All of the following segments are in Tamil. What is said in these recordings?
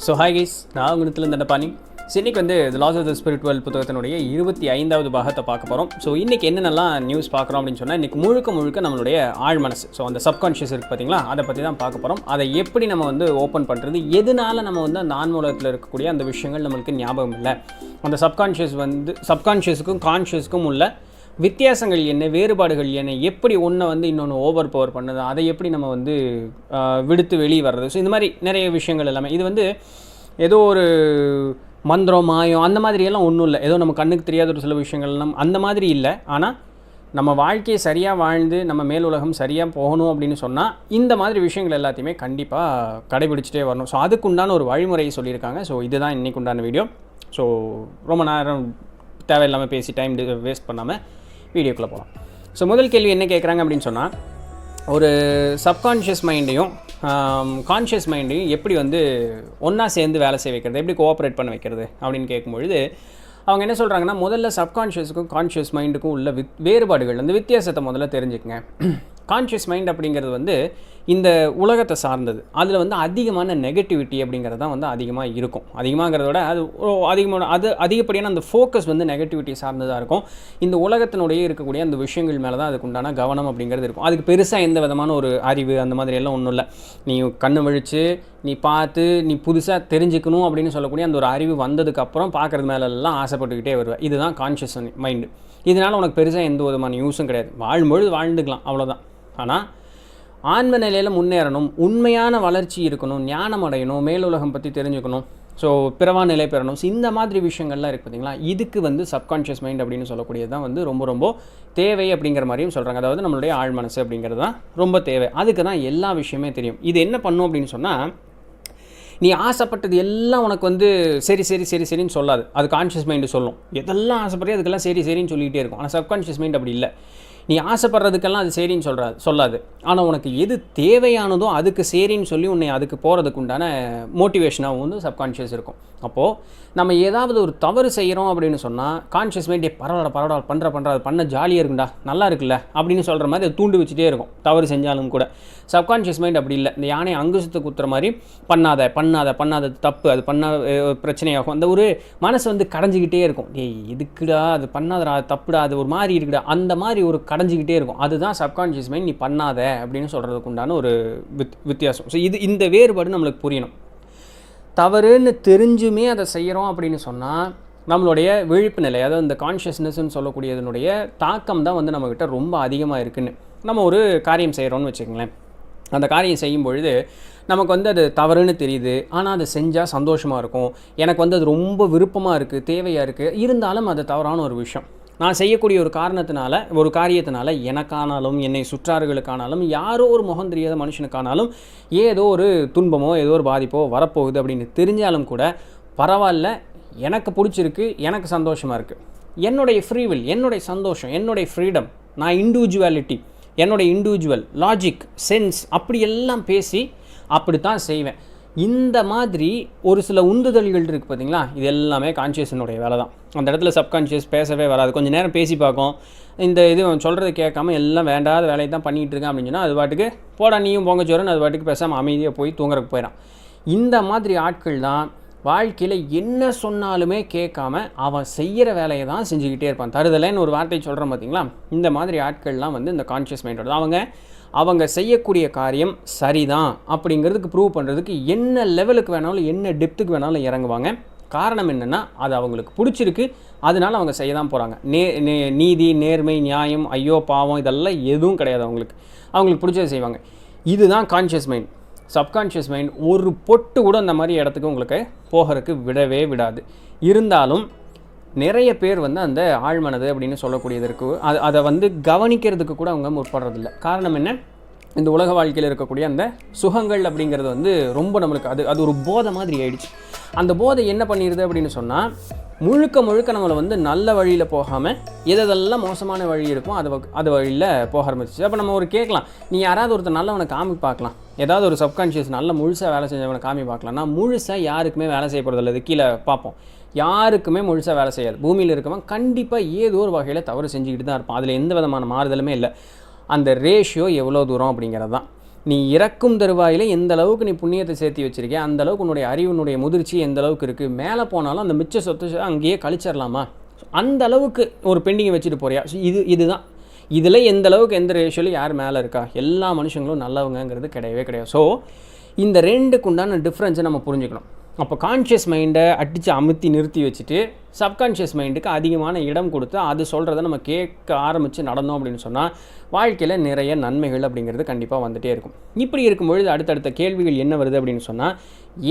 ஸோ ஹாய் கைஸ், நான் உங்களிடத்துல தண்டபாணி. இன்றைக்கி வந்து தி லாஸ் ஆஃப் த ஸ்பிரிச்சுவல் புத்தகத்தினுடைய 25வது பாகத்தை பார்க்க போகிறோம். ஸோ இன்றைக்கி என்னென்னலாம் நியூஸ் பார்க்குறோம் அப்படின்னு சொன்னால், இன்றைக்கி முழுக்க நம்மளுடைய ஆழ் மனசு, ஸோ அந்த சப்கான்ஷியஸ் இருக்குது பார்த்தீங்களா, அதை பற்றி தான் பார்க்க போகிறோம். அதை எப்படி நம்ம வந்து ஓப்பன் பண்ணுறது, எதனால் நம்ம வந்து அந்த ஆன்மூலத்தில் இருக்கக்கூடிய அந்த விஷயங்கள் நம்மளுக்கு ஞாபகம் இல்லை, அந்த சப்கான்ஷியஸுக்கும் கான்ஷியஸுக்கும் உள்ள வித்தியாசங்கள் என்ன, வேறுபாடுகள் என்ன, எப்படி ஒன்றை வந்து இன்னொன்று ஓவர் பவர் பண்ணுது, அதை எப்படி நம்ம வந்து விடுத்து வெளியே வர்றது. ஸோ இந்த மாதிரி நிறைய விஷயங்கள் எல்லாமே இது வந்து ஏதோ ஒரு மந்திரம் மாயம் அந்த மாதிரியெல்லாம் ஒன்றும் இல்லை. ஏதோ நம்ம கண்ணுக்கு தெரியாத ஒரு சில விஷயங்கள்லாம் அந்த மாதிரி இல்லை. ஆனால் நம்ம வாழ்க்கையை சரியாக வாழ்ந்து நம்ம மேல் உலகம் சரியாக போகணும் அப்படின்னு சொன்னால் இந்த மாதிரி விஷயங்கள் எல்லாத்தையுமே கண்டிப்பாக கடைபிடிச்சிட்டே வரணும். ஸோ அதுக்குண்டான ஒரு வழிமுறையை சொல்லியிருக்காங்க. ஸோ இதுதான் இன்றைக்கு உண்டான வீடியோ. ஸோ ரொம்ப நேரம் தேவையில்லாமல் பேசி டைம் வேஸ்ட் பண்ணாமல் வீடியோக்குள்ளே போகலாம். ஸோ முதல் கேள்வி என்ன கேட்குறாங்க அப்படின்னு சொன்னால், ஒரு சப்கான்ஷியஸ் மைண்டையும் கான்ஷியஸ் மைண்டையும் எப்படி வந்து ஒன்றா சேர்ந்து வேலை செய்ய வைக்கிறது, எப்படி கோஆப்ரேட் பண்ண வைக்கிறது அப்படின்னு கேட்கும்பொழுது அவங்க என்ன சொல்கிறாங்கன்னா, முதல்ல சப்கான்ஷியஸுக்கும் கான்ஷியஸ் மைண்டுக்கும் உள்ள வேறுபாடுகள், அந்த வித்தியாசத்தை முதல்ல தெரிஞ்சுக்கங்க. கான்ஷியஸ் மைண்ட் அப்படிங்கிறது வந்து இந்த உலகத்தை சார்ந்தது. அதில் வந்து அதிகமான நெகட்டிவிட்டி அப்படிங்கிறது தான் வந்து அதிகமாக இருக்கும். அதிகமாகிறத விட அது அதிகப்படியான அந்த ஃபோக்கஸ் வந்து நெகட்டிவிட்டி சார்ந்ததாக இருக்கும். இந்த உலகத்தினுடைய இருக்கக்கூடிய அந்த விஷயங்கள் மேலே தான் அதுக்கு உண்டான கவனம் அப்படிங்கிறது இருக்கும். அதுக்கு பெருசாக எந்த விதமான ஒரு அறிவு அந்த மாதிரி எல்லாம் ஒன்றும் இல்லை. நீ கண்ணு வழித்து நீ பார்த்து நீ புதுசாக தெரிஞ்சுக்கணும் அப்படின்னு சொல்லக்கூடிய அந்த ஒரு அறிவு வந்ததுக்கப்புறம் பார்க்குறது மேலெல்லாம் ஆசைப்பட்டுக்கிட்டே வருவேன். இதுதான் கான்ஷியஸ் மைண்டு. இதனால் உனக்கு பெருசாக எந்த விதமான யூஸும் கிடையாது. வாழும்பொழுது வாழ்ந்துக்கலாம், அவ்வளோதான். ஆனால் ஆன்ம நிலையில் முன்னேறணும், உண்மையான வளர்ச்சி இருக்கணும், ஞானம் அடையணும், மேலுலகம் பற்றி தெரிஞ்சுக்கணும், ஸோ பிறவா நிலை பெறணும். ஸோ இந்த மாதிரி விஷயங்கள்லாம் இருக்குது பார்த்தீங்களா, இதுக்கு வந்து சப்கான்ஷியஸ் மைண்ட் அப்படின்னு சொல்லக்கூடியது தான் வந்து ரொம்ப தேவை அப்படிங்கிற மாதிரியும் சொல்கிறாங்க. அதாவது நம்மளுடைய ஆழ் மனசு அப்படிங்கிறது தான் ரொம்ப தேவை. அதுக்கு தான் எல்லா விஷயமே தெரியும். இது என்ன பண்ணும் அப்படின்னு சொன்னால், நீ ஆசைப்பட்டது எல்லாம் உனக்கு வந்து சரின்னு சொல்லாது. அது கான்ஷியஸ் மைண்டு சொல்லும். எதெல்லாம் ஆசைப்படுறியோ அதுக்கெல்லாம் சரின்னு சொல்லிகிட்டே இருக்கும். ஆனால் சப்கான்ஷியஸ் மைண்ட் அப்படி இல்லை. நீ ஆசைப்படுறதுக்கெல்லாம் அது சரின்னு சொல்லாது. ஆனால் உனக்கு எது தேவையானதோ அதுக்கு சரின்னு சொல்லி உன்னை அதுக்கு போகிறதுக்கு உண்டான மோட்டிவேஷனாகவும் வந்து சப்கான்ஷியஸ் இருக்கும். அப்போது நம்ம ஏதாவது ஒரு தவறு செய்கிறோம் அப்படின்னு சொன்னால் கான்ஷியஸ் மைண்ட் பரவாயில்ல பண்ணுற அது பண்ண ஜாலியாக இருக்குண்டா, நல்லா இருக்குல்ல அப்படின்னு சொல்கிற மாதிரி அது தூண்டு வச்சுட்டே இருக்கும், தவறு செஞ்சாலும் கூட. சப்கான்ஷியஸ் மைண்ட் அப்படி இல்லை. இந்த யானை அங்குசத்தை குத்துற மாதிரி பண்ணாத தப்பு, அது பண்ண பிரச்சனையாகும். அந்த ஒரு மனசு வந்து கடைஞ்சிக்கிட்டே இருக்கும். எதுக்குடா அது பண்ணாதடா, அது தப்புடா, அது ஒரு மாதிரி இருக்குடா, அந்த மாதிரி ஒரு கடைஞ்சிக்கிட்டே இருக்கும். அதுதான் சப்கான்ஷியஸ் மைண்ட் நீ பண்ணாத அப்படின்னு சொல்கிறதுக்கு உண்டான ஒரு வித்தியாசம். ஸோ இந்த வேறுபாடு நம்மளுக்கு புரியணும். தவறுன்னு தெரிஞ்சுமே அதை செய்கிறோம் அப்படின்னு சொன்னால் நம்மளுடைய விழிப்பு நிலை, அதாவது இந்த கான்ஷியஸ்னஸ்ன்னு சொல்லக்கூடியதனுடைய தாக்கம் தான் வந்து நம்மக்கிட்ட ரொம்ப அதிகமாக இருக்குன்னு. நம்ம ஒரு காரியம் செய்கிறோன்னு வச்சுக்கோங்களேன். அந்த காரியம் செய்யும் பொழுது நமக்கு வந்து அது தவறுன்னு தெரியுது. ஆனால் அதை செஞ்சால் சந்தோஷமாக இருக்கும், எனக்கு வந்து அது ரொம்ப விருப்பமாக இருக்குது, தேவையாக இருக்குது. இருந்தாலும் அது தவறான ஒரு விஷயம். நான் செய்யக்கூடிய ஒரு காரியத்தினால எனக்கானாலும் என்னை சுற்றார்களுக்கானாலும் யாரோ ஒரு முகம் தெரியாத மனுஷனுக்கானாலும் ஏதோ ஒரு துன்பமோ ஏதோ ஒரு பாதிப்போ வரப்போகுது அப்படின்னு தெரிஞ்சாலும் கூட பரவாயில்ல, எனக்கு பிடிச்சிருக்கு, எனக்கு சந்தோஷமாக இருக்குது, என்னுடைய ஃப்ரீவில், என்னுடைய சந்தோஷம், என்னுடைய ஃப்ரீடம், நான் இண்டிவிஜுவாலிட்டி, என்னுடைய இண்டிவிஜுவல் லாஜிக் சென்ஸ் அப்படியெல்லாம் பேசி அப்படித்தான் செய்வேன். இந்த மாதிரி ஒரு சில உந்துதல்கள் இருக்குது பார்த்தீங்களா, இது எல்லாமே கான்ஷியஸனுடைய வேலை தான். அந்த இடத்துல சப்கான்ஷியஸ் பேசவே வராது. கொஞ்சம் நேரம் பேசி பார்க்கும், இந்த இது சொல்கிறது கேட்காம எல்லாம் வேண்டாத வேலையை தான் பண்ணிகிட்டு இருக்கேன் அப்படின்னு சொன்னால் அது பாட்டுக்கு போடா நீயும் பொங்கச்சோரன்னு அது பாட்டுக்கு பேசாமல் அமைதியாக போய் தூங்குறதுக்கு போயிடான். இந்த மாதிரி ஆட்கள் தான் வாழ்க்கையில் என்ன சொன்னாலுமே கேட்காம அவன் செய்கிற வேலையை தான் செஞ்சுக்கிட்டே இருப்பான். தருதலைன்னு ஒரு வார்த்தை சொல்கிறோம் பார்த்தீங்களா, இந்த மாதிரி ஆட்கள்லாம் வந்து இந்த கான்ஷியஸ் மைண்டோட அவங்க செய்யக்கூடிய காரியம் சரிதான் அப்படிங்கிறதுக்கு ப்ரூவ் பண்ணுறதுக்கு என்ன லெவலுக்கு வேணாலும் என்ன டெப்த்துக்கு வேணாலும் இறங்குவாங்க. காரணம் என்னென்னா அது அவங்களுக்கு பிடிச்சிருக்கு, அதனால அவங்க செய்ய தான் போகிறாங்க. நீதி, நேர்மை, நியாயம், ஐயோ பாவம் இதெல்லாம் எதுவும் கிடையாது. அவங்களுக்கு பிடிச்சதை செய்வாங்க. இதுதான் கான்ஷியஸ் மைண்ட். சப்கான்ஷியஸ் மைண்ட் ஒரு பொட்டு கூட அந்த மாதிரி இடத்துக்கு உங்களுக்கு போகிறதுக்கு விடவே விடாது. இருந்தாலும் நிறைய பேர் வந்து அந்த ஆழ்மனது அப்படின்னு சொல்லக்கூடியதற்கு அதை வந்து கவனிக்கிறதுக்கு கூட அவங்க முற்படுறதில்ல. காரணம் என்ன, இந்த உலக வாழ்க்கையில் இருக்கக்கூடிய அந்த சுகங்கள் அப்படிங்கிறது வந்து ரொம்ப நம்மளுக்கு அது ஒரு போதை மாதிரி ஆயிடுச்சு. அந்த போதை என்ன பண்ணிடுது அப்படின்னு சொன்னால் முழுக்க நம்மளை வந்து நல்ல வழியில் போகாமல் எதெல்லாம் மோசமான வழி இருக்கும் அது வழியில் போக ஆரம்பிச்சிச்சு. அப்போ நம்ம ஒரு கேட்கலாம், நீ யாராவது ஒருத்தர் நல்லவனை காமி பார்க்கலாம், ஏதாவது ஒரு சப்கான்ஷியஸ் நல்ல முழுசாக வேலை செஞ்சவனை காமி பார்க்கலாம்னா முழுசாக யாருக்குமே வேலை செய்யப்படுறதில்ல. அது கீழே பார்ப்போம், யாருக்குமே முழுசாக வேலை செய்யாது. பூமியில் இருக்கவன் கண்டிப்பாக ஏதோ ஒரு வகையில் தவறு செஞ்சுக்கிட்டு தான் இருப்பான். அதில் எந்த விதமான மாறுதலுமே இல்லை. அந்த ரேஷியோ எவ்வளோ தூரம் அப்படிங்கிறது தான். நீ இறக்கும் தருவாயில் எந்த அளவுக்கு நீ புண்ணியத்தை சேர்த்து வச்சிருக்கே, அந்த அளவுக்கு உன்னுடைய அறிவுனுடைய முதிர்ச்சி எந்த அளவுக்கு இருக்குது, மேலே போனாலும் அந்த மிச்ச சொத்து அங்கேயே கழிச்சிடலாமா, அந்த அளவுக்கு ஒரு பெண்டிங்கை வச்சுட்டு போறியா. ஸோ இதுதான் இதில் எந்த அளவுக்கு எந்த ரேஷியோவில் யார் மேலே இருக்கா, எல்லா மனுஷங்களும் நல்லவங்கிறது கிடையவே கிடையாது. ஸோ இந்த ரெண்டுக்கு உண்டான டிஃப்ரென்ஸை நம்ம புரிஞ்சுக்கணும். அப்போ கான்ஷியஸ் மைண்டை அடித்து அமுத்தி நிறுத்தி வச்சுட்டு சப்கான்ஷியஸ் மைண்டுக்கு அதிகமான இடம் கொடுத்து அது சொல்கிறத நம்ம கேட்க ஆரம்பித்து நடந்தோம் அப்படின்னு சொன்னால் வாழ்க்கையில் நிறைய நன்மைகள் அப்படிங்கிறது கண்டிப்பாக வந்துகிட்டே இருக்கும். இப்படி இருக்கும்பொழுது அடுத்தடுத்த கேள்விகள் என்ன வருது அப்படின்னு சொன்னால்,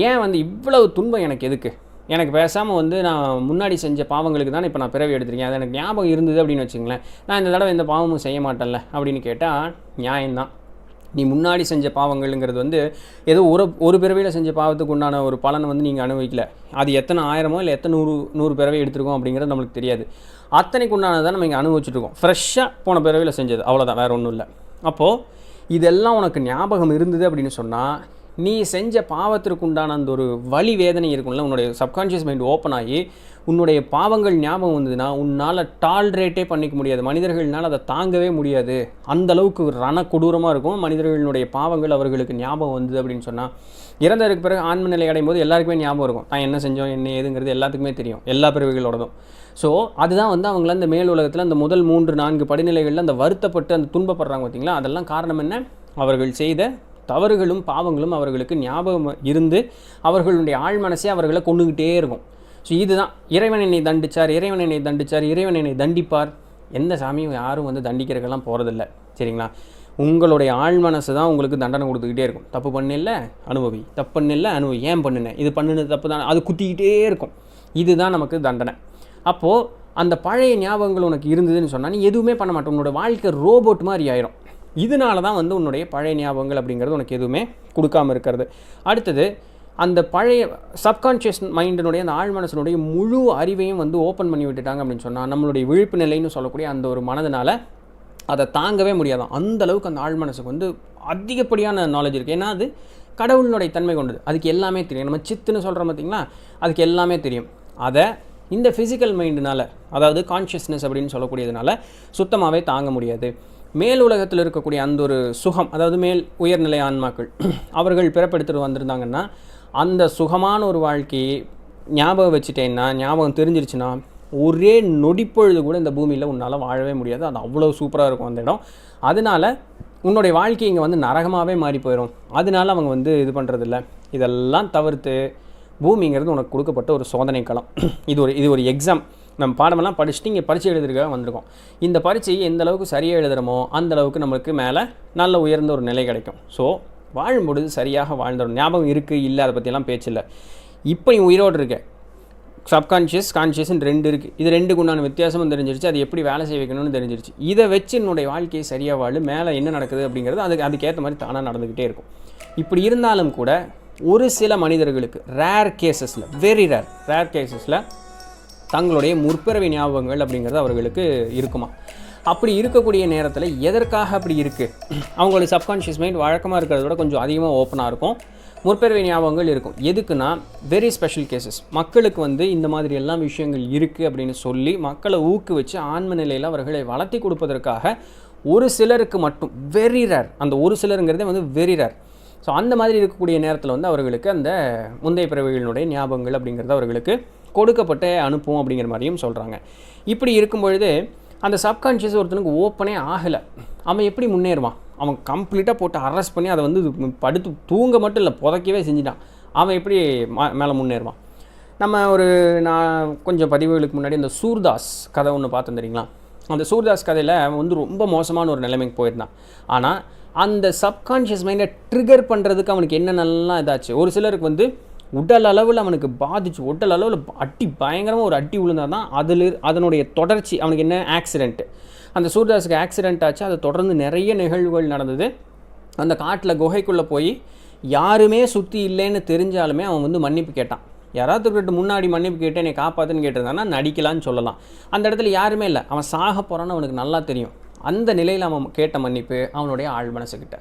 ஏன் இவ்வளவு துன்பம் எனக்கு எதுக்கு, எனக்கு பேசாமல் நான் முன்னாடி செஞ்ச பாவங்களுக்கு தான் இப்போ நான் பிறவி எடுத்திருக்கேன், அது எனக்கு ஞாபகம் இருந்தது அப்படின்னு வச்சுங்களேன், நான் இந்த தடவை எந்த பாவமும் செய்ய மாட்டேன்ல அப்படின்னு கேட்டால் நியாயம்தான். நீ முன்னாடி செஞ்ச பாவங்கள்ங்கிறது ஏதோ ஒரு பிறவியில் செஞ்ச பாவத்துக்கு உண்டான ஒரு பலனை நீங்கள் அனுபவிக்கல. அது எத்தனை ஆயிரமோ இல்லை எத்தனை நூறு பிறவை எடுத்துருக்கோம் அப்படிங்கிறது நம்மளுக்கு தெரியாது. அத்தனைக்கு உண்டானதான் நம்ம இங்கே அனுபவிச்சுட்ருக்கோம். ஃப்ரெஷ்ஷாக போன பிறவியில் செஞ்சது, அவ்வளோதான், வேறு ஒன்றும் இல்லை. அப்போது இதெல்லாம் உனக்கு ஞாபகம் இருந்தது அப்படின்னு சொன்னால், நீ செஞ்ச பாவத்திற்கு உண்டான அந்த ஒரு வலி வேதனை இருக்கும்ல, உன்னுடைய சப்கான்ஷியஸ் மைண்ட் ஓப்பன் ஆகி உன்னுடைய பாவங்கள் ஞாபகம் வந்ததுன்னா உன்னால் டால்ரேட்டே பண்ணிக்க முடியாது. மனிதர்கள்னால் அதை தாங்கவே முடியாது. அந்தளவுக்கு ரண கொடூரமாக இருக்கும் மனிதர்களுடைய பாவங்கள் அவர்களுக்கு ஞாபகம் வந்தது அப்படின்னு சொன்னால். இறந்ததுக்கு பிறகு ஆன்ம நிலை அடையும் போது எல்லாருக்குமே ஞாபகம் இருக்கும், தான் என்ன செஞ்சோம் என்ன ஏதுங்கிறது எல்லாத்துக்குமே தெரியும், எல்லா பிறவிகளோடதும். ஸோ அதுதான் அவங்கள அந்த மேல் உலகத்தில் அந்த முதல் 3-4 படிநிலைகளில் அந்த வருத்தப்பட்டு அந்த துன்பப்படுறாங்க பார்த்தீங்களா. அதெல்லாம் காரணம் என்ன, அவர்கள் செய்த தவறுகளும் பாவங்களும் அவர்களுக்கு ஞாபகம் இருந்து அவர்களுடைய ஆழ்மனசே அவர்களை கொண்டுகிட்டே இருக்கும். ஸோ இதுதான் இறைவன் என்னை தண்டித்தார், இறைவன் என்னை தண்டித்தார், இறைவன் என்னை தண்டிப்பார். எந்த சாமியும் யாரும் தண்டிக்கிறதுக்கெல்லாம் போகிறதில்ல, சரிங்களா. உங்களுடைய ஆழ்மனசு தான் உங்களுக்கு தண்டனை கொடுத்துக்கிட்டே இருக்கும். தப்பு பண்ணில்ல அனுபவி, தப்பு பண்ணில்ல அனுபவி, ஏன் பண்ணுனேன், இது பண்ணுனது தப்பு தான், அது குத்திக்கிட்டே இருக்கும். இதுதான் நமக்கு தண்டனை. அப்போது அந்த பழைய ஞாபகங்கள் உனக்கு இருந்ததுன்னு சொன்னால் நீ எதுவுமே பண்ண மாட்டேன், உன்னோட வாழ்க்கை ரோபோட் மாதிரி ஆயிரும். இதனால தான் உன்னுடைய பழைய ஞாபகங்கள் அப்படிங்கிறது உனக்கு எதுவுமே கொடுக்காமல் இருக்கிறது. அடுத்தது அந்த பழைய சப்கான்ஷியஸ் மைண்டினுடைய அந்த ஆழ்மனசனுடைய முழு அறிவையும் ஓப்பன் பண்ணி விட்டுட்டாங்க அப்படின்னு சொன்னால், நம்மளுடைய விழிப்பு நிலைன்னு சொல்லக்கூடிய அந்த ஒரு மனதினால் அதை தாங்கவே முடியாதான். அந்தளவுக்கு அந்த ஆழ்மனசுக்கு அதிகப்படியான நாலேஜ் இருக்குது. ஏன்னா அது கடவுளினுடைய தன்மை கொண்டது, அதுக்கு எல்லாமே தெரியும். நம்ம சித்துன்னு சொல்கிறோம் பார்த்திங்களா, அதுக்கு எல்லாமே தெரியும். அதை இந்த ஃபிசிக்கல் மைண்டுனால், அதாவது கான்ஷியஸ்னஸ் அப்படின்னு சொல்லக்கூடியதுனால சுத்தமாகவே தாங்க முடியாது. மேல் உலகத்தில் இருக்கக்கூடிய அந்த ஒரு சுகம், அதாவது மேல் உயர்நிலை ஆன்மாக்கள் அவர்கள் பிறப்பெடுத்துட்டு வந்திருந்தாங்கன்னா அந்த சுகமான ஒரு வாழ்க்கையை ஞாபகம் வச்சுட்டேன்னா, ஞாபகம் தெரிஞ்சிருச்சுன்னா ஒரே நொடிப்பொழுது கூட இந்த பூமியில் உன்னால் வாழவே முடியாது. அது அவ்வளோ சூப்பராக இருக்கும் அந்த இடம். அதனால் உன்னுடைய வாழ்க்கை இங்கே நரகமாகவே மாறி போயிடும். அதனால அவங்க இது பண்ணுறதில்ல. இதெல்லாம் தவிர்த்து பூமிங்கிறது உனக்கு கொடுக்கப்பட்ட ஒரு சோதனை களம். இது ஒரு எக்ஸாம். நம்ம பாடமெல்லாம் படிச்சுட்டு இங்கே பரீட்சை எழுதுறதுக்காக வந்திருக்கோம். இந்த பரீட்சை எந்த அளவுக்கு சரியாக எழுதுகிறோமோ அந்த அளவுக்கு நம்மளுக்கு மேலே நல்ல உயர்ந்த ஒரு நிலை கிடைக்கும். ஸோ வாழும்பொழுது சரியாக வாழ்ந்துடும். ஞாபகம் இருக்குது இல்லை அதை பற்றியெல்லாம் பேச்சில்லை. இப்போ நீ உயிரோடு இருக்க, சப்கான்ஷியஸ் கான்ஷியஸ்ன்னு 2 இருக்குது. இது 2க்கு உண்டான வித்தியாசமும் தெரிஞ்சிருச்சு, அது எப்படி வேலை செய்ய வைக்கணும்னு தெரிஞ்சிருச்சு. இதை வச்சு என்னுடைய வாழ்க்கையை சரியாக வாழு, மேலே என்ன நடக்குது அப்படிங்கிறது அதுக்கேற்ற மாதிரி தானாக நடந்துக்கிட்டே இருக்கும். இப்படி இருந்தாலும் கூட ஒரு சில மனிதர்களுக்கு ரேர் கேசஸில், வெரி ரேர் கேசஸில் தங்களுடைய முற்பிறவி ஞாபகங்கள் அப்படிங்கிறது அவர்களுக்கு இருக்குமா. அப்படி இருக்கக்கூடிய நேரத்தில் எதற்காக அப்படி இருக்குது, அவங்களுடைய சப்கான்ஷியஸ் மைண்ட் வழக்கமாக இருக்கிறத விட கொஞ்சம் அதிகமாக ஓப்பனாக இருக்கும். முற்பிறவி ஞாபகங்கள் இருக்கும். எதுக்குன்னா வெரி ஸ்பெஷல் கேசஸ். மக்களுக்கு இந்த மாதிரி எல்லாம் விஷயங்கள் இருக்குது அப்படின்னு சொல்லி மக்களை ஊக்குவிச்சு ஆன்ம நிலையில் அவர்களை வளர்த்தி கொடுப்பதற்காக ஒரு சிலருக்கு மட்டும், வெரி ரேர், அந்த ஒரு சிலருங்கிறதே வெரி ரேர். ஸோ அந்த மாதிரி இருக்கக்கூடிய நேரத்தில் அவர்களுக்கு அந்த முந்தைய பிறவிகளினுடைய ஞாபகங்கள் அப்படிங்கிறது அவர்களுக்கு கொடுக்கப்பட்டு அனுப்பும் அப்படிங்கிற மாதிரியும் சொல்கிறாங்க. இப்படி இருக்கும் பொழுது அந்த சப்கான்ஷியஸ் ஒருத்தனுக்கு ஓப்பனே ஆகலை, அவன் எப்படி முன்னேறுவான்? அவன் கம்ப்ளீட்டாக போட்டு அரெஸ்ட் பண்ணி அதை படுத்து தூங்க மட்டும் இல்லை, புதைக்கவே செஞ்சுட்டான். அவன் எப்படி மேலே முன்னேறுவான்? நான் கொஞ்சம் பதிவுகளுக்கு முன்னாடி இந்த சூர்தாஸ் கதை ஒன்று பார்த்தேன் தெரியுங்களா. அந்த சூர்தாஸ் கதையில் ரொம்ப மோசமான ஒரு நிலைமைக்கு போயிருந்தான். ஆனால் அந்த சப்கான்ஷியஸ் மைண்டை ட்ரிகர் பண்ணுறதுக்கு அவனுக்கு என்னென்னலாம் இதாச்சு. ஒரு சிலருக்கு உடல் அளவில் அவனுக்கு பாதிச்சு, உடல் அளவில் அடி பயங்கரமாக ஒரு அடி விழுந்தால் தான் அதனுடைய தொடர்ச்சி அவனுக்கு என்ன ஆக்சிடென்ட்டு. அந்த சூர்தாஸுக்கு ஆக்சிடென்ட் ஆச்சு. அதை தொடர்ந்து நிறைய நிகழ்வுகள் நடந்தது. அந்த காட்டில் குகைக்குள்ளே போய் யாருமே சுற்றி இல்லைன்னு தெரிஞ்சாலுமே அவன் மன்னிப்பு கேட்டான். யாராவது முன்னாடி மன்னிப்பு கேட்டு என்னை காப்பாற்றுன்னு கேட்டிருந்தான்னா நடிக்கலான்னு சொல்லலாம். அந்த இடத்துல யாருமே இல்லை, அவன் சாக போகிறான்னு அவனுக்கு நல்லா தெரியும். அந்த நிலையில் அவன் கேட்ட மன்னிப்பு அவனுடைய ஆழ்மனசுக்கிட்ட.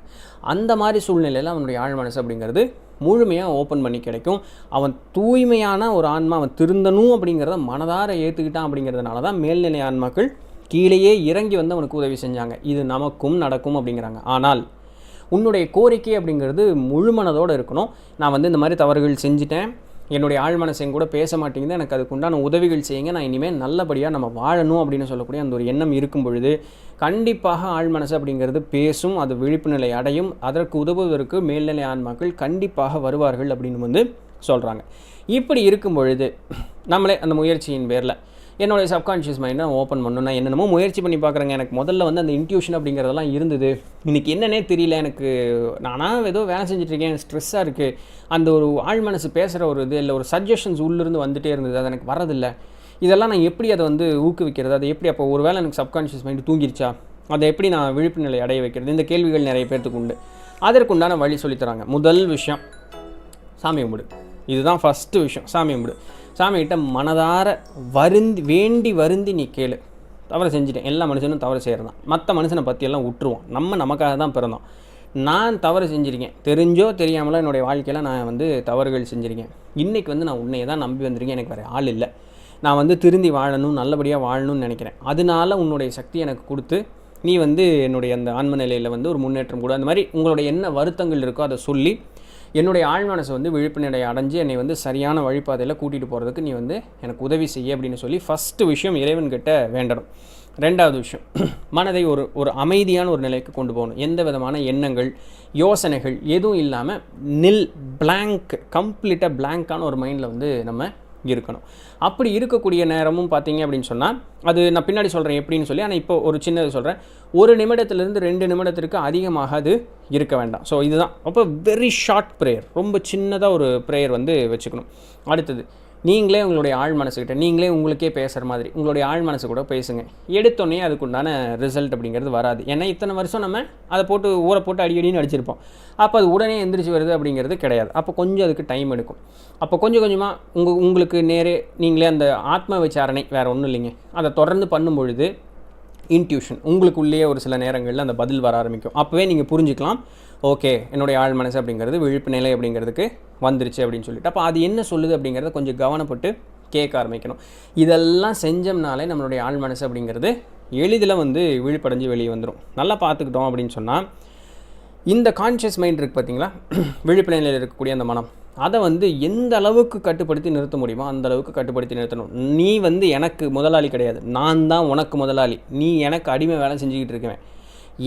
அந்த மாதிரி சூழ்நிலையில் அவனுடைய ஆழ்மனசு அப்படிங்கிறது முழுமையாக ஓப்பன் பண்ணி கிடைக்கும். அவன் தூய்மையான ஒரு ஆன்மா, அவன் திருந்தணும் அப்படிங்கிறத மனதார ஏற்றுக்கிட்டான். அப்படிங்கிறதுனால தான் மேல்நிலை ஆன்மாக்கள் கீழேயே இறங்கி அவனுக்கு உதவி செஞ்சாங்க. இது நமக்கும் நடக்கும் அப்படிங்கிறாங்க. ஆனால் உன்னுடைய கோரிக்கை அப்படிங்கிறது முழுமனதோடு இருக்கணும். நான் வந்து இந்த மாதிரி தவறுகள் செஞ்சுட்டேன், என்னுடைய ஆழ்மனசு என் கூட பேச மாட்டேங்குது, எனக்கு அதுக்கு உண்டான உதவிகள் செய்யுங்க, நான் இனிமேல் நல்லபடியாக நம்ம வாழணும் அப்படின்னு சொல்லக்கூடிய அந்த ஒரு எண்ணம் இருக்கும் பொழுது கண்டிப்பாக ஆழ்மனசு அப்படிங்கிறது பேசும், அது விழிப்பு நிலை அடையும். அதற்கு உதவுவதற்கு மேல்நிலை ஆன்மாக்கள் கண்டிப்பாக வருவார்கள் அப்படின்னு வந்து சொல்கிறாங்க. இப்படி இருக்கும் பொழுது நம்மளே அந்த முயற்சியின் பேரில் என்னுடைய சப்கான்ஷியஸ் மைண்டை நான் ஓப்பன் பண்ணணும். நான் என்னென்னமோ முயற்சி பண்ணி பார்க்குறேங்க. எனக்கு முதல்ல வந்து அந்த இன்ட்யூஷன் அப்படிங்கிறதெல்லாம் இருந்தது, இன்றைக்கி என்னன்னே தெரியல, எனக்கு நானாக ஏதோ வேலை செஞ்சுட்ருக்கேன், ஸ்ட்ரெஸ்ஸாக இருக்குது, அந்த ஒரு ஆழ்மனசு பேசுகிற ஒரு இது இல்லை, ஒரு சஜஷன்ஸ் உள்ளிருந்து வந்துகிட்டே இருந்தது, அது எனக்கு வரதில்லை. இதெல்லாம் நான் எப்படி அதை வந்து ஊக்குவிக்கிறது, அதை எப்படி அப்போ ஒரு வேளை எனக்கு சப்கான்ஷியஸ் மைண்டு தூங்கிருச்சா, அதை எப்படி நான் விழிப்பு நிலை அடைய வைக்கிறது, இந்த கேள்விகள் நிறைய பேர்த்துக்கு உண்டு. அதற்குண்டான வழி சொல்லித்தராங்க. முதல் விஷயம், சாமி கும்பிடு. இதுதான் ஃபஸ்ட்டு விஷயம். சாமி கும்பிடு. சாமிகிட்ட மனதார வேண்டி வருந்தி நீ கேளு. தவறு செஞ்சுட்டேன், எல்லா மனுஷனும் தவறு செய்கிறதான், மற்ற மனுஷனை பற்றியெல்லாம் விட்டுருவோம், நமக்காக தான் பிறந்தோம். நான் தவறு செஞ்சுருக்கேன், தெரிஞ்சோ தெரியாமலோ என்னுடைய வாழ்க்கையில் நான் வந்து தவறுகள் செஞ்சுருக்கேன். இன்றைக்கி வந்து நான் உன்னையை தான் நம்பி வந்திருக்கேன், எனக்கு வேறு ஆள் இல்லை, நான் வந்து திருந்தி வாழணும், நல்லபடியாக வாழணும்னு நினைக்கிறேன். அதனால உன்னுடைய சக்தி எனக்கு கொடுத்து நீ வந்து என்னுடைய அந்த ஆன்ம நிலையில் வந்து ஒரு முன்னேற்றம் கூட, அந்த மாதிரி உங்களுடைய என்ன வருத்தங்கள் இருக்கோ அதை சொல்லி என்னுடைய ஆழ்மனசை வந்து விழிப்பு நிலை அடைஞ்சு என்னை வந்து சரியான வழிபாதையில் கூட்டிகிட்டு போகிறதுக்கு நீ வந்து எனக்கு உதவி செய்ய அப்படின்னு சொல்லி ஃபஸ்ட்டு விஷயம் இறைவன்கிட்ட வேண்டணும். ரெண்டாவது விஷயம், மனதை ஒரு அமைதியான ஒரு நிலைக்கு கொண்டு போகணும். எந்த விதமான எண்ணங்கள் யோசனைகள் எதுவும் இல்லாமல் பிளாங்க், கம்ப்ளீட்டாக பிளாங்கான ஒரு மைண்டில் வந்து நம்ம இருக்கணும். அப்படி இருக்கக்கூடிய நேரமும் பார்த்தீங்க அப்படின்னு சொன்னால், அது நான் பின்னாடி சொல்கிறேன் எப்படின்னு சொல்லி, ஆனால் இப்போ ஒரு சின்னது சொல்கிறேன். 1 நிமிடத்துலேருந்து 2 நிமிடத்திற்கு அதிகமாக அது இருக்க வேண்டாம். ஸோ இதுதான் அப்போ வெரி ஷார்ட் ப்ரேயர், ரொம்ப சின்னதாக ஒரு ப்ரேயர் வந்து வச்சுக்கணும். அடுத்தது, நீங்களே உங்களுடைய ஆழ் மனசுக்கிட்ட நீங்களே உங்களுக்கே பேசுகிற மாதிரி உங்களுடைய ஆழ் மனசு கூட பேசுங்க. எடுத்தோடனே அதுக்குண்டான ரிசல்ட் அப்படிங்கிறது வராது. ஏன்னா இத்தனை வருஷம் நம்ம அதை போட்டு ஊரை போட்டு அடிக்கடின்னு அடிச்சிருப்போம். அப்போ அது உடனே எந்திரிச்சு வருது அப்படிங்கிறது கிடையாது. அப்போ கொஞ்சம் அதுக்கு டைம் எடுக்கும். அப்போ கொஞ்சம் கொஞ்சமாக உங்களுக்கு நேரே நீங்களே அந்த ஆத்ம விசாரணை வேறு ஒன்றும் இல்லைங்க, அதை தொடர்ந்து பண்ணும் பொழுது இன்ட்யூஷன் உங்களுக்குள்ளேயே ஒரு சில நேரங்களில் அந்த பதில் வர ஆரம்பிக்கும். அப்போவே நீங்கள் புரிஞ்சுக்கலாம், ஓகே என்னுடைய ஆழ் மனசு அப்படிங்கிறது விழிப்பு நிலை அப்படிங்கிறதுக்கு வந்துருச்சு அப்படின்னு சொல்லிட்டு. அப்போ அது என்ன சொல்லுது அப்படிங்கிறத கொஞ்சம் கவனப்பட்டு கேட்க ஆரம்பிக்கணும். இதெல்லாம் செஞ்சோம்னாலே நம்மளுடைய ஆழ் மனசு அப்படிங்கிறது எளிதில் வந்து விழிப்படைஞ்சு வெளியே வந்துடும். நல்லா பார்த்துக்கிட்டோம் அப்படின்னு சொன்னால், இந்த கான்ஷியஸ் மைண்ட் இருக்குது பார்த்தீங்களா, விழிப்பு நிலையில் இருக்கக்கூடிய அந்த மனம், அதை வந்து எந்த அளவுக்கு கட்டுப்படுத்தி நிறுத்த முடியுமோ அந்த அளவுக்கு கட்டுப்படுத்தி நிறுத்தணும். நீ வந்து எனக்கு முதலாளி கிடையாது, நான் தான் உனக்கு முதலாளி. நீ எனக்கு அடிமை வேலை செஞ்சுக்கிட்டு இருக்கேன்.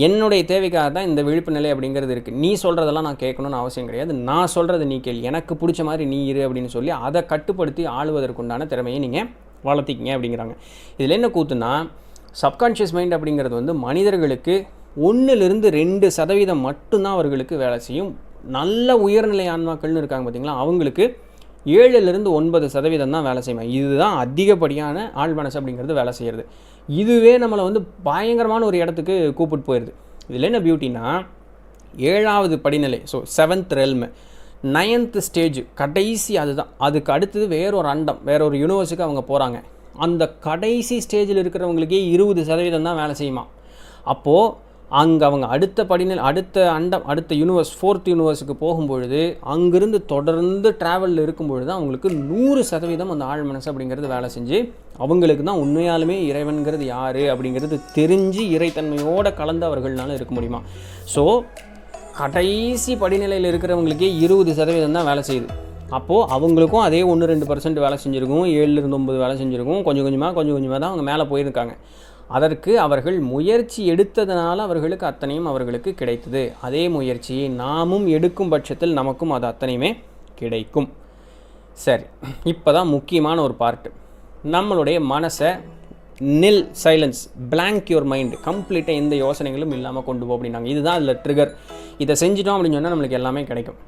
என்னுடைய தேவைக்காக தான் இந்த விழிப்பு நிலை அப்படிங்கிறது இருக்குது. நீ சொல்கிறதெல்லாம் நான் கேட்கணும்னு அவசியம் கிடையாது, நான் சொல்கிறது நீ கேள், எனக்கு பிடிச்ச மாதிரி நீ இரு அப்படின்னு சொல்லி அதை கட்டுப்படுத்தி ஆளுவதற்குண்டான திறமையை நீங்கள் வளர்த்திக்கிங்க அப்படிங்கிறாங்க. இதில் என்ன கூத்துனா, சப்கான்ஷியஸ் மைண்ட் அப்படிங்கிறது வந்து மனிதர்களுக்கு 1-2% மட்டும்தான் அவர்களுக்கு வேலை செய்யும். நல்ல உயர்நிலை ஆன்மாக்கள்னு இருக்காங்க பார்த்தீங்களா, அவங்களுக்கு 7-9% தான் வேலை செய்யும். இதுதான் அதிகப்படியான ஆழ் மனசு அப்படிங்கிறது வேலை செய்கிறது. இதுவே நம்மளை வந்து பயங்கரமான ஒரு இடத்துக்கு கூப்பிட்டு போயிடுது. இதில் என்ன பியூட்டினா, 7வது படிநிலை, so 7th realm, 9th stage கடைசி, அதுதான். அதுக்கு அடுத்தது வேறொரு அண்டம், வேறொரு யூனிவர்ஸுக்கு அவங்க போகிறாங்க. அந்த கடைசி ஸ்டேஜில் இருக்கிறவங்களுக்கே 20% தான் வேலை செய்யுமா. அப்போது அங்கே அவங்க அடுத்த படிநிலை, அடுத்த அண்டம், அடுத்த யூனிவர்ஸ், 4th யூனிவர்ஸுக்கு போகும்பொழுது அங்கேருந்து தொடர்ந்து ட்ராவலில் இருக்கும்பொழுது தான் அவங்களுக்கு 100% அந்த ஆழ் மனசு அப்படிங்கிறது வேலை செஞ்சு அவங்களுக்கு தான் உண்மையாலுமே இறைவன்கிறது யார் அப்படிங்கிறது தெரிஞ்சு இறைத்தன்மையோடு கலந்து அவர்களால இருக்க முடியுமா. ஸோ கடைசி படிநிலையில் இருக்கிறவங்களுக்கே 20% தான் வேலை செய்யுது. அப்போது அவங்களுக்கும் அதே 1-2% வேலை செஞ்சுருக்கும், 7-9 வேலை செஞ்சுருக்கும். கொஞ்சம் கொஞ்சமாக தான் அவங்க மேலே போயிருக்காங்க. அதற்கு அவர்கள் முயற்சி எடுத்ததுனால அவர்களுக்கு அத்தனையும் அவர்களுக்கு கிடைத்தது. அதே முயற்சியை நாமும் எடுக்கும் பட்சத்தில் நமக்கும் அது அத்தனையுமே கிடைக்கும். சரி, இப்போ தான் முக்கியமான ஒரு பார்ட்டு. நம்மளுடைய மனசை சைலன்ஸ், பிளாங்க் யுவர் மைண்டு, கம்ப்ளீட்டாக எந்த யோசனைகளும் இல்லாமல் கொண்டு போ அப்படின்னாங்க. இதுதான் அதில் ட்ரிகர். இதை செஞ்சிட்டோம் அப்படின்னு சொன்னால் நம்மளுக்கு எல்லாமே கிடைக்கும்.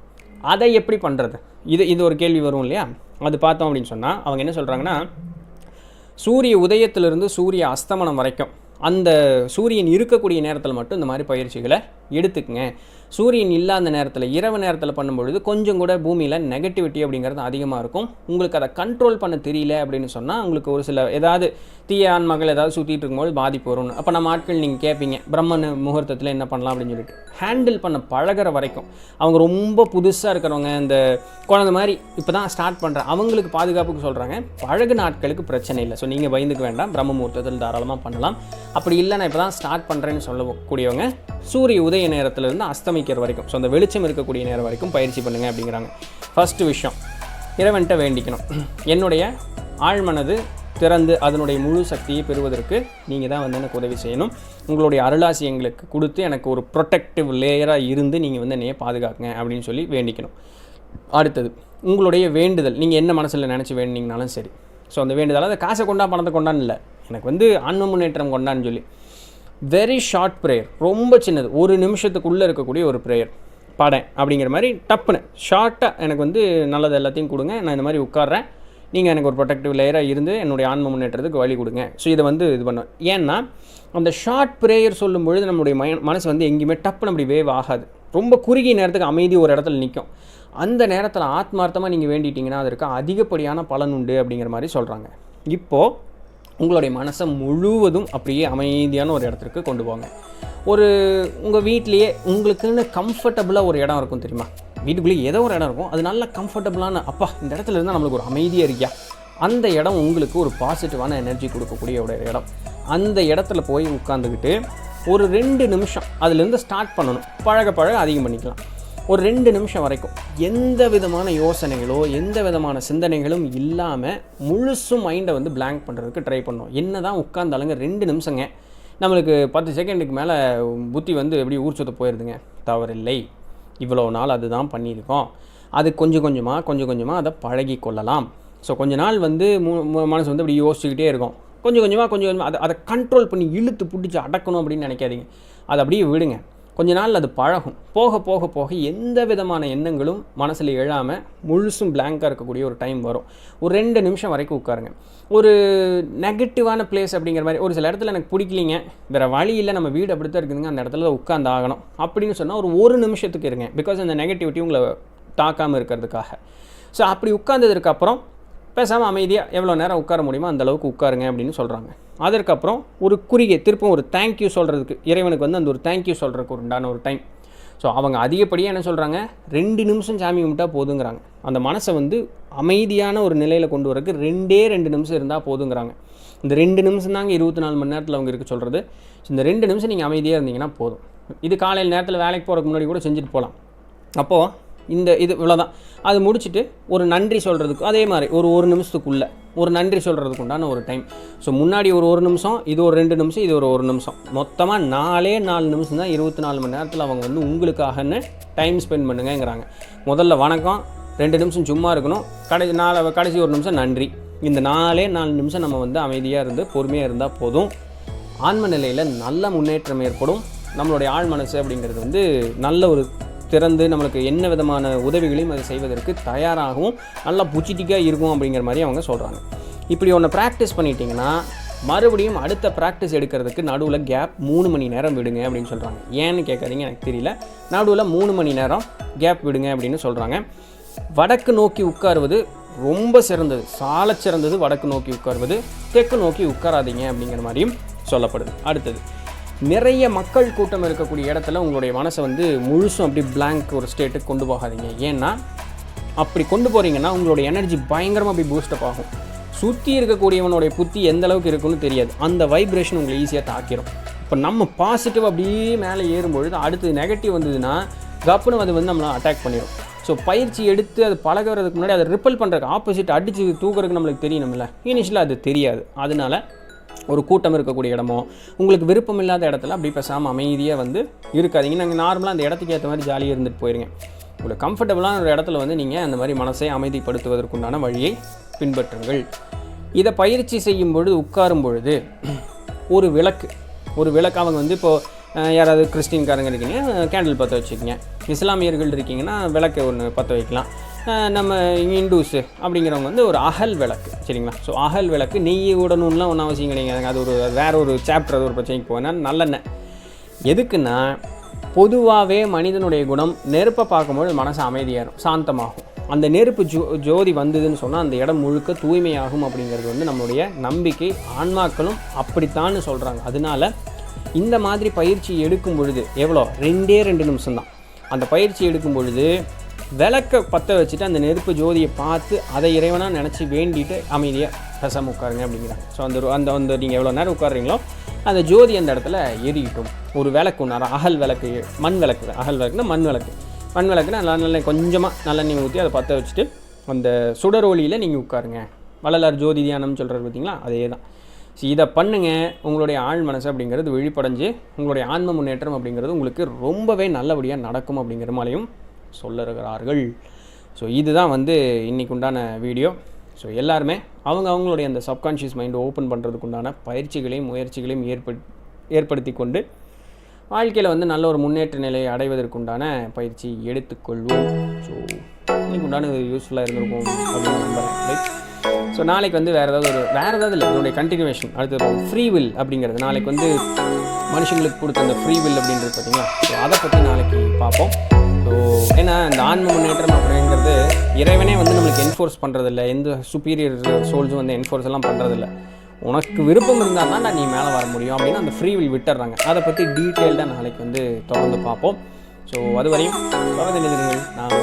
அதை எப்படி பண்ணுறது, இது ஒரு கேள்வி வரும் இல்லையா. அது பார்த்தோம் அப்படின்னு சொன்னால் அவங்க என்ன சொல்கிறாங்கன்னா, சூரிய உதயத்திலிருந்து சூரிய அஸ்தமனம் வரைக்கும் அந்த சூரியன் இருக்கக்கூடிய நேரத்தில் மட்டும் இந்த மாதிரி பயிற்சிகளை எடுத்துக்கங்க. சூரியன் இல்லாத நேரத்தில், இரவு நேரத்தில் பண்ணும்பொழுது கொஞ்சம் கூட பூமியில் நெகட்டிவிட்டி அப்படிங்கிறது அதிகமாக இருக்கும். உங்களுக்கு அதை கண்ட்ரோல் பண்ண தெரியல அப்படின்னு சொன்னால் உங்களுக்கு ஒரு சில ஏதாவது தீய ஆன்மகள் ஏதாவது சுற்றிட்டு இருக்கும்போது பாதிப்பு வரும். அப்போ நம்ம ஆட்கள் நீங்கள் கேட்பீங்க, பிரம்மன் முகூர்த்தத்தில் என்ன பண்ணலாம் அப்படின்னு சொல்லிட்டு. ஹேண்டில் பண்ண பழகிற வரைக்கும், அவங்க ரொம்ப புதுசாக இருக்கிறவங்க, இந்த குழந்தை மாதிரி இப்போ தான் ஸ்டார்ட் பண்ணுற அவங்களுக்கு பாதுகாப்புக்கு சொல்கிறாங்க. பழகு நாட்களுக்கு பிரச்சனை இல்லை. ஸோ நீங்கள் பயந்துக்க வேண்டாம், பிரம்ம முகூர்த்தத்தில் தாராளமாக பண்ணலாம். அப்படி இல்லை நான் இப்போ தான் ஸ்டார்ட் பண்ணுறேன்னு சொல்லக்கூடியவங்க சூரிய உதய நேரத்திலிருந்து அஸ்தமன அஸ்தமிக்கிற வரைக்கும், ஸோ அந்த வெளிச்சம் இருக்கக்கூடிய நேரம் வரைக்கும் பயிற்சி பண்ணுங்கள் அப்படிங்கிறாங்க. ஃபஸ்ட்டு விஷயம், இறைவன்கிட்ட வேண்டிக்கணும், என்னுடைய ஆழ்மனது திறந்து அதனுடைய முழு சக்தியை பெறுவதற்கு நீங்கள் தான் வந்து எனக்கு உதவி செய்யணும். உங்களுடைய அருளாசி எங்களுக்கு கொடுத்து எனக்கு ஒரு ப்ரொடெக்டிவ் லேயராக இருந்து நீங்கள் வந்து என்னையை பாதுகாக்குங்க அப்படின்னு சொல்லி வேண்டிக்கணும். அடுத்தது, உங்களுடைய வேண்டுதல், நீங்கள் என்ன மனசில் நினச்சி வேண்டிங்கனாலும் சரி. ஸோ அந்த வேண்டுதல், அதை காசை கொண்டா பணத்தை கொண்டான்னு இல்லை, எனக்கு வந்து ஆன்ம முன்னேற்றம் கொண்டான்னு சொல்லி வெரி ஷார்ட் ப்ரேயர், ரொம்ப சின்னது, ஒரு நிமிஷத்துக்குள்ளே இருக்கக்கூடிய ஒரு ப்ரேயர், பாடேன் அப்படிங்கிற மாதிரி டப்புன்னு ஷார்ட்டாக எனக்கு வந்து நல்லது எல்லாத்தையும் கொடுங்க, நான் இந்த மாதிரி உட்கார்றேன், நீங்கள் எனக்கு ஒரு ப்ரொடெக்டிவ் லேயராக இருந்து என்னுடைய ஆன்ம முன்னேற்றத்துக்கு வழி கொடுங்க. ஸோ இதை வந்து இது பண்ணுவேன். ஏன்னா அந்த ஷார்ட் ப்ரேயர் சொல்லும்பொழுது நம்மளுடைய மனசு வந்து எங்கேயுமே டப்புன்னு அப்படி வேவ் ஆகாது, ரொம்ப குறுகிய நேரத்துக்கு அமைதி ஒரு இடத்துல நிற்கும். அந்த நேரத்தில் ஆத்மார்த்தமாக நீங்கள் வேண்டிட்டிங்கன்னா அதற்கு அதிகப்படியான பலன் உண்டு அப்படிங்கிற மாதிரி சொல்கிறாங்க. இப்போது உங்களுடைய மனசை முழுவதும் அப்படியே அமைதியான ஒரு இடத்துக்கு கொண்டு போங்க. ஒரு உங்கள் வீட்லேயே உங்களுக்குன்னு கம்ஃபர்டபுளாக ஒரு இடம் இருக்கும் தெரியுமா, வீட்டுக்குள்ளேயே ஏதோ ஒரு இடம் இருக்கும், அது நல்ல கம்ஃபர்டபுளான, அப்பா இந்த இடத்துல இருந்தால் நம்மளுக்கு ஒரு அமைதியாக இருக்கியா, அந்த இடம் உங்களுக்கு ஒரு பாசிட்டிவான எனர்ஜி கொடுக்கக்கூடிய ஒரு இடம். அந்த இடத்துல போய் உட்காந்துக்கிட்டு ஒரு 2 நிமிஷம் அதுலேருந்து ஸ்டார்ட் பண்ணணும், பழக அதிகம் பண்ணிக்கலாம். ஒரு 2 நிமிஷம் வரைக்கும் எந்த விதமான யோசனைகளோ எந்த விதமான சிந்தனைகளும் இல்லாமல் முழுசும் மைண்டை வந்து பிளாங்க் பண்ணுறதுக்கு ட்ரை பண்ணணும். என்ன தான் உட்காந்தாலுங்க 2 நிமிஷங்க, நம்மளுக்கு 10 செகண்டுக்கு மேலே புத்தி வந்து எப்படி ஊர்ச்சத்தை போயிடுதுங்க. தவறில்லை, இவ்வளோ நாள் அதுதான் பண்ணியிருக்கோம், அது கொஞ்சம் கொஞ்சமாக அதை பழகி கொள்ளலாம். ஸோ கொஞ்ச நாள் வந்து மனசு வந்து அப்படி யோசிச்சுக்கிட்டே இருக்கும், கொஞ்சம் கொஞ்சமாக அதை கண்ட்ரோல் பண்ணி இழுத்து பிடிச்சி அடக்கணும் அப்படின்னு நினைக்காதீங்க, அதை அப்படியே விடுங்க. கொஞ்ச நாள் அது பழகும், போக எந்த விதமான எண்ணங்களும் மனசில் எழாமல் முழுசும் பிளாங்காக இருக்கக்கூடிய ஒரு டைம் வரும். ஒரு 2 நிமிஷம் வரைக்கும் உட்காருங்க. ஒரு நெகட்டிவான பிளேஸ் அப்படிங்கிற மாதிரி, ஒரு சில இடத்துல எனக்கு பிடிக்கலிங்க, வேறு வழி இல்லை, நம்ம வீடு அப்படி தான் இருக்குதுங்க, அந்த இடத்துல உட்காந்து ஆகணும் அப்படின்னு சொன்னால் ஒரு நிமிஷத்துக்கு இருங்க, பிகாஸ் அந்த நெகட்டிவிட்டி உங்களை தாக்காமல் இருக்கிறதுக்காக. ஸோ அப்படி உட்கார்ந்ததுக்கப்புறம் பேசாமல் அமைதியாக எவ்வளோ நேரம் உட்கார முடியுமோ அந்தளவுக்கு உட்காருங்க அப்படின்னு சொல்கிறாங்க. அதற்கப்புறம் ஒரு குறுகிய திருப்பம் ஒரு தேங்க்யூ சொல்கிறதுக்கு, இறைவனுக்கு வந்து அந்த ஒரு தேங்க்யூ சொல்கிறதுக்கு உண்டான ஒரு டைம். ஸோ அவங்க அதிகப்படியாக என்ன சொல்கிறாங்க, 2 நிமிஷம் சாமி கும்பிட்டா போதுங்கிறாங்க. அந்த மனசை வந்து அமைதியான ஒரு நிலையில் கொண்டு வரக்கு 2 நிமிஷம் இருந்தால் போதுங்கிறாங்க. இந்த 2 நிமிஷம் தாங்க 24 மணி நேரத்தில் அவங்க இருக்க சொல்கிறது. இந்த 2 நிமிஷம் நீங்கள் அமைதியாக இருந்தீங்கன்னா போதும். இது காலையில் நேரத்தில் வேலைக்கு போகிறதுக்கு முன்னாடி கூட செஞ்சுட்டு போகலாம். அப்போது இது இவ்வளோதான். அது முடிச்சுட்டு ஒரு நன்றி சொல்கிறதுக்கு அதே மாதிரி ஒரு நிமிஷத்துக்குள்ளே ஒரு நன்றி சொல்கிறதுக்கு உண்டான ஒரு டைம். ஸோ முன்னாடி ஒரு நிமிஷம், இது ஒரு 2 நிமிஷம், இது ஒரு நிமிஷம், மொத்தமாக 4 நிமிஷம் தான் 24 மணி நேரத்தில் அவங்க வந்து உங்களுக்காகன்னு டைம் ஸ்பெண்ட் பண்ணுங்கிறாங்க. முதல்ல வணக்கம், 2 நிமிஷம் சும்மா இருக்கணும், கடைசி 1 நிமிஷம் நன்றி. இந்த 4 நிமிஷம் நம்ம வந்து அமைதியாக இருந்து பொறுமையாக இருந்தால் போதும். ஆன்ம நிலையில் நல்ல முன்னேற்றம் ஏற்படும். நம்மளுடைய ஆழ் மனசு அப்படிங்கிறது வந்து நல்ல ஒரு திறந்து நம்மளுக்கு என்ன விதமான உதவிகளையும் அது செய்வதற்கு தயாராகவும் நல்லா புச்சிட்டிக்காக இருக்கும் அப்படிங்கிற மாதிரி அவங்க சொல்கிறாங்க. இப்படி ஒன்று ப்ராக்டிஸ் பண்ணிட்டீங்கன்னா மறுபடியும் அடுத்த ப்ராக்டிஸ் எடுக்கிறதுக்கு நடுவில் கேப் 3 மணி நேரம் விடுங்க அப்படின்னு சொல்கிறாங்க. ஏன்னு கேட்காதீங்க, எனக்கு தெரியல. நடுவில் 3 மணி நேரம் கேப் விடுங்க அப்படின்னு சொல்கிறாங்க. வடக்கு நோக்கி உட்காருவது ரொம்ப சிறந்தது, சால சிறந்தது வடக்கு நோக்கி உட்காருவது. தெற்கு நோக்கி உட்காராதீங்க அப்படிங்கிற மாதிரியும் சொல்லப்படுது. அடுத்தது, நிறைய மக்கள் கூட்டம் இருக்கக்கூடிய இடத்துல உங்களுடைய மனசை வந்து முழுசும் அப்படி பிளாங்க் ஒரு ஸ்டேட்டுக்கு கொண்டு போகாதீங்க. ஏன்னா அப்படி கொண்டு போகிறீங்கன்னா உங்களுடைய எனர்ஜி பயங்கரமாக அப்படி பூஸ்டப் ஆகும். சுற்றி இருக்கக்கூடியவனுடைய புத்தி எந்த அளவுக்கு இருக்குன்னு தெரியாது, அந்த வைப்ரேஷன் உங்களை ஈஸியாக தாக்கிடும். இப்போ நம்ம பாசிட்டிவ் அப்படியே மேலே ஏறும்பொழுது அடுத்து நெகட்டிவ் வந்ததுன்னா கப்புன்னு அது வந்து நம்மளை அட்டாக் பண்ணிடும். ஸோ பயிற்சி எடுத்து அது பழகிறதுக்கு முன்னாடி அதை ரிப்பல் பண்ணுறதுக்கு ஆப்போசிட் அடித்து தூக்குறதுக்கு நம்மளுக்கு தெரியணும்ல, இனிஷியலாக அது தெரியாது. அதனால ஒரு கூட்டம் இருக்கக்கூடிய இடமோ உங்களுக்கு விருப்பம் இல்லாத இடத்துல அப்படி பேசாமல் அமைதியாக வந்து இருக்காதீங்க. நாங்கள் நார்மலாக அந்த இடத்துக்கு ஏற்ற மாதிரி ஜாலியாக இருந்துட்டு போயிருங்க. உங்களுக்கு கம்ஃபர்டபுளான ஒரு இடத்துல வந்து நீங்கள் அந்த மாதிரி மனசை அமைதிப்படுத்துவதற்குண்டான வழியை பின்பற்றுங்கள். இதை பயிற்சி செய்யும் பொழுது உட்காரும் பொழுது ஒரு விளக்கு அவங்க வந்து இப்போது யாராவது கிறிஸ்டின்காரங்க இருக்கீங்க, கேண்டில் பற்ற வச்சுக்கிங்க. இஸ்லாமியர்கள் இருக்கீங்கன்னா விளக்கு ஒன்று பற்ற வைக்கலாம். நம்ம இண்டூஸு அப்படிங்கிறவங்க வந்து ஒரு அகல் விளக்கு, சரிங்களா? ஸோ அகல் விளக்கு நெய் உடனும்லாம் ஒன்றும் அவசியம் கிடையாது. அது வேறு ஒரு சாப்டர், அது ஒரு பிரச்சனைக்கு போனால் நல்லெண்ணெய். எதுக்குன்னா பொதுவாகவே மனிதனுடைய குணம் நெருப்பை பார்க்கும்போது மனசு அமைதியாகும், சாந்தமாகும். அந்த நெருப்பு ஜோதி வந்ததுன்னு சொன்னால் அந்த இடம் முழுக்க தூய்மையாகும் அப்படிங்கிறது வந்து நம்மளுடைய நம்பிக்கை. ஆன்மாக்களும் அப்படித்தான்னு சொல்கிறாங்க. அதனால இந்த மாதிரி பயிற்சி எடுக்கும் பொழுது எவ்வளோ 2 நிமிஷம் தான். அந்த பயிற்சி எடுக்கும் பொழுது விளக்கை பற்ற வச்சுட்டு அந்த நெருப்பு ஜோதியை பார்த்து அதை இறைவனாக நினச்சி வேண்டிட்டு அமைதியாக பேசாமல் உட்காருங்க அப்படிங்கிறாங்க. ஸோ அந்த நீங்கள் எவ்வளோ நேரம் உட்காருறீங்களோ அந்த ஜோதி அந்த இடத்துல எரியட்டும். ஒரு விளக்கு ஒன்று அகல் விளக்கு, மண் விளக்கு, அகல் விளக்குனா மண் விளக்கு, மண் விளக்குனா நல்லெண்ணெய் கொஞ்சமாக நல்லெண்ணெய் ஊற்றி அதை பற்ற வச்சுட்டு அந்த சுடர் ஒளியில் நீங்கள் உட்காருங்க. வள்ளலார் ஜோதி தியானம்னு சொல்கிறது பார்த்தீங்களா, அதே தான். ஸோ இதை பண்ணுங்கள். உங்களுடைய ஆழ் மனசு அப்படிங்கிறது விழிப்படைஞ்சு உங்களுடைய ஆன்ம முன்னேற்றம் அப்படிங்கிறது உங்களுக்கு ரொம்பவே நல்லபடியாக நடக்கும் அப்படிங்கிற மாதிரியும் சொல்லுகிறார்கள். ஸோ இதுதான் இன்றைக்கு உண்டான வீடியோ. ஸோ எல்லாருமே அவங்களுடைய அந்த சப்கான்ஷியஸ் மைண்டை ஓப்பன் பண்ணுறதுக்குண்டான பயிற்சிகளையும் முயற்சிகளையும் ஏற்படுத்தி கொண்டு வாழ்க்கையில் நல்ல ஒரு முன்னேற்ற நிலையை அடைவதற்குண்டான பயிற்சி எடுத்துக்கொள்வோம். ஸோ இன்றைக்கு உண்டான யூஸ்ஃபுல்லாக இருந்திருக்கும் அப்படின்னு நம்புகிறேன். ரைட். ஸோ நாளைக்கு வேறு ஏதாவது இல்லை, இதோடைய கண்டினியூவேஷன் அடுத்து ஃப்ரீ வில் அப்படிங்கிறது. நாளைக்கு மனுஷங்களுக்கு கொடுத்த அந்த ஃப்ரீ வில் அப்படின்றது பார்த்தீங்களா, ஸோ அதை பற்றி நாளைக்கு பார்ப்போம். ஸோ ஏன்னா இந்த ஆன்ம முன்னேற்றம் அப்படிங்கிறது இறைவனே நம்மளுக்கு என்ஃபோர்ஸ் பண்ணுறதில்ல, எந்த சுப்பீரியர் சோல்ஸும் என்ஃபோர்ஸ் எல்லாம் பண்ணுறதில்ல. உனக்கு விருப்பம் இருந்தால் தான் நீ மேலே வர முடியும் அப்படின்னு அந்த ஃப்ரீ வில் விட்டுறாங்க. அதை பற்றி டீட்டெயில்டாக நாளைக்கு தொடர்ந்து பார்ப்போம். ஸோ அது வரையும் தொடர்ந்து நிறுவனங்கள் நான்